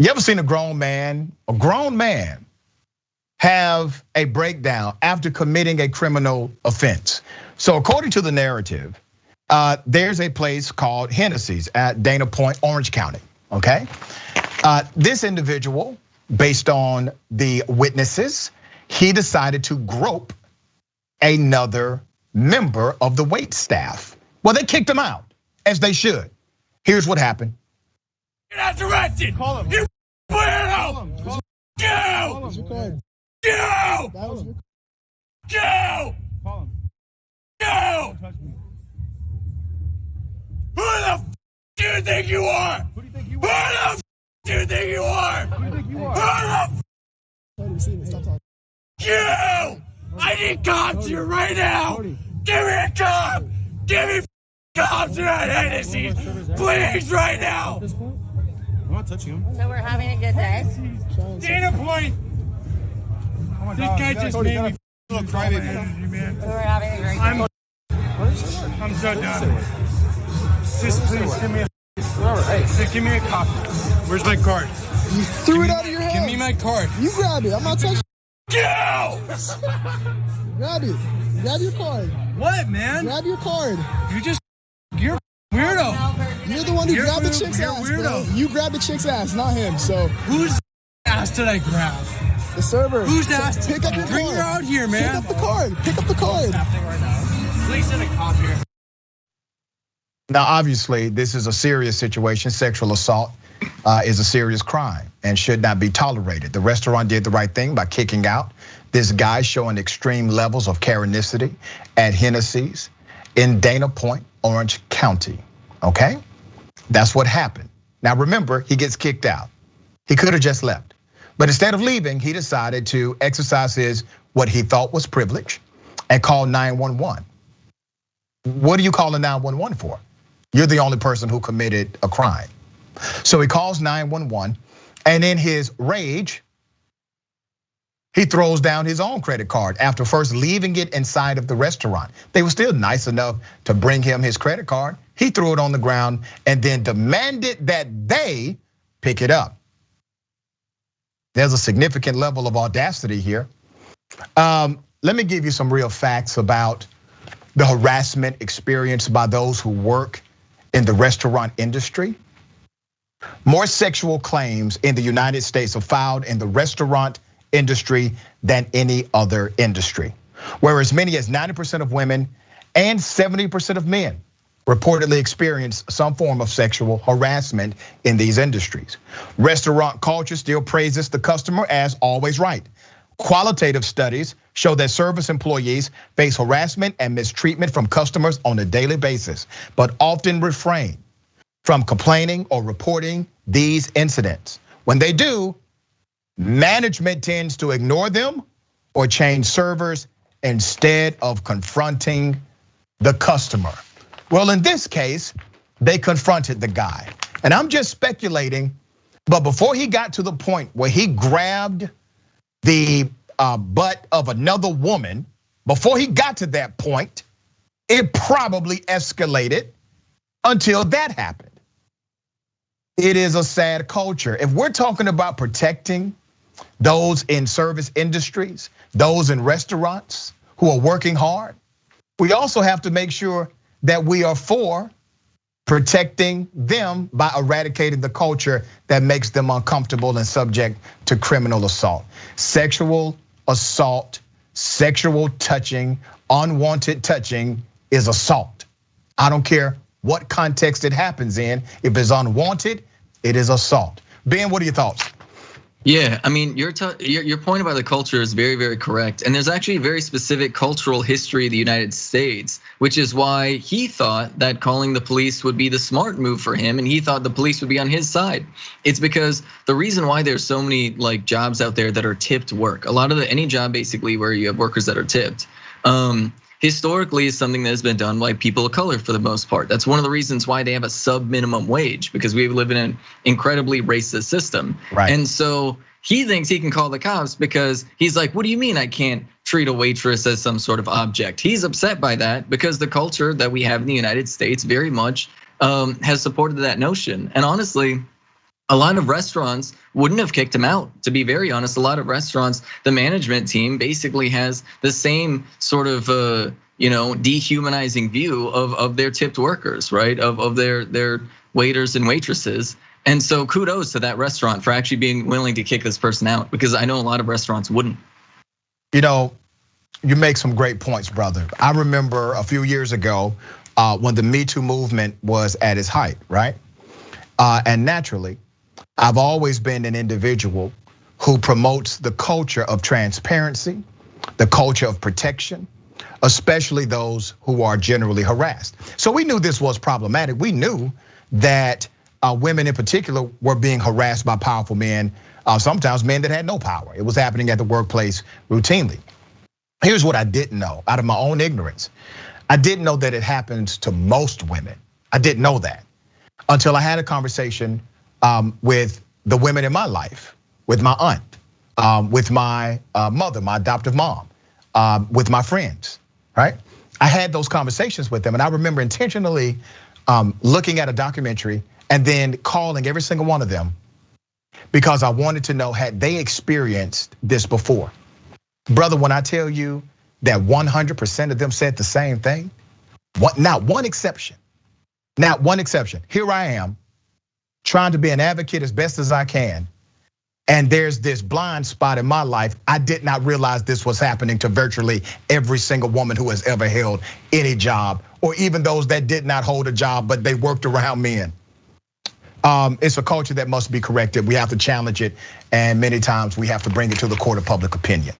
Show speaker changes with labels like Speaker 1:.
Speaker 1: You ever seen a grown man have a breakdown after committing a criminal offense? So according to the narrative, there's a place called Hennessy's at Dana Point, Orange County, okay? This individual, based on the witnesses, he decided to grope another member of the wait staff. Well, they kicked him out, as they should. Here's what happened.
Speaker 2: You're not directed. Call him. You weirdo. Go. Go. Go. Go. Who the f do you think you are? Who do you think you are? Who the f do you think you are? Who do you think you are? Who the f you? I need cops here right now. Give me a cop. Give me cops at Hennessy, please, right now.
Speaker 3: I'm not touching him.
Speaker 4: So we're having a good day.
Speaker 2: Dana Point.
Speaker 3: Oh
Speaker 2: this guy just made me look crybaby, man.
Speaker 4: So we're having a great day.
Speaker 2: I'm so done. Just please give me give me a copy. Where's my card?
Speaker 5: You threw it out of your hand.
Speaker 2: Give me my card.
Speaker 5: You grab it. I'm not touching.
Speaker 2: Go!
Speaker 5: Grab it. Grab your card.
Speaker 2: What, man?
Speaker 5: Grab your card.
Speaker 2: You're weirdo.
Speaker 5: You're the one who grabbed the chick's ass, bro. You grabbed the chick's ass, not him. So
Speaker 2: whose ass did I grab?
Speaker 5: The server.
Speaker 2: Whose ass?
Speaker 5: Pick up your
Speaker 2: Bring
Speaker 5: card.
Speaker 2: her out here, man.
Speaker 5: Pick up the card. Pick up the card.
Speaker 2: Please send a cop here.
Speaker 1: Now, obviously, this is a serious situation. Sexual assault is a serious crime and should not be tolerated. The restaurant did the right thing by kicking out this guy showing extreme levels of Karenicity at Hennessy's in Dana Point, Orange County, okay? That's what happened. Now remember, he gets kicked out. He could have just left. But instead of leaving, he decided to exercise what he thought was privilege and call 911. What do you call a 911 for? You're the only person who committed a crime. So he calls 911, and in his rage, he throws down his own credit card after first leaving it inside of the restaurant. They were still nice enough to bring him his credit card. He threw it on the ground and then demanded that they pick it up. There's a significant level of audacity here. Let me give you some real facts about the harassment experienced by those who work in the restaurant industry. More sexual claims in the United States are filed in the restaurant industry than any other industry, where as many as 90% of women and 70% of men reportedly experience some form of sexual harassment in these industries. Restaurant culture still praises the customer as always right. Qualitative studies show that service employees face harassment and mistreatment from customers on a daily basis, but often refrain from complaining or reporting these incidents. When they do, management tends to ignore them or change servers instead of confronting the customer. Well, in this case, they confronted the guy. And I'm just speculating, but before he got to the point where he grabbed the butt of another woman, before he got to that point, it probably escalated until that happened. It is a sad culture. If we're talking about protecting those in service industries, those in restaurants who are working hard, we also have to make sure that we are for protecting them by eradicating the culture that makes them uncomfortable and subject to criminal assault. Sexual assault, sexual touching, unwanted touching is assault. I don't care what context it happens in. If it's unwanted, it is assault. Ben, what are your thoughts?
Speaker 6: Yeah, I mean, your point about the culture is very, very correct. And there's actually a very specific cultural history of the United States, which is why he thought that calling the police would be the smart move for him. And he thought the police would be on his side. It's because the reason why there's so many like jobs out there that are tipped work, a lot of any job basically where you have workers that are tipped, historically is something that has been done by people of color for the most part. That's one of the reasons why they have a sub-minimum wage, because we live in an incredibly racist system.
Speaker 1: Right.
Speaker 6: And so he thinks he can call the cops because he's like, what do you mean I can't treat a waitress as some sort of object? He's upset by that because the culture that we have in the United States very much has supported that notion. And honestly, a lot of restaurants wouldn't have kicked him out. To be very honest, a lot of restaurants, the management team basically has the same sort of dehumanizing view of their tipped workers, right? Of their waiters and waitresses. And so kudos to that restaurant for actually being willing to kick this person out, because I know a lot of restaurants wouldn't.
Speaker 1: You make some great points, brother. I remember a few years ago when the Me Too movement was at its height, right? And naturally, I've always been an individual who promotes the culture of transparency, the culture of protection, especially those who are generally harassed. So we knew this was problematic. We knew that women in particular were being harassed by powerful men, sometimes men that had no power. It was happening at the workplace routinely. Here's what I didn't know out of my own ignorance. I didn't know that it happens to most women. I didn't know that until I had a conversation with the women in my life, with my aunt, with my mother, my adoptive mom, with my friends, right? I had those conversations with them, and I remember intentionally looking at a documentary and then calling every single one of them because I wanted to know, had they experienced this before? Brother, when I tell you that 100% of them said the same thing, not one exception, not one exception. Here I am trying to be an advocate as best as I can. And there's this blind spot in my life. I did not realize this was happening to virtually every single woman who has ever held any job, or even those that did not hold a job, but they worked around men. It's a culture that must be corrected. We have to challenge it, and many times we have to bring it to the court of public opinion.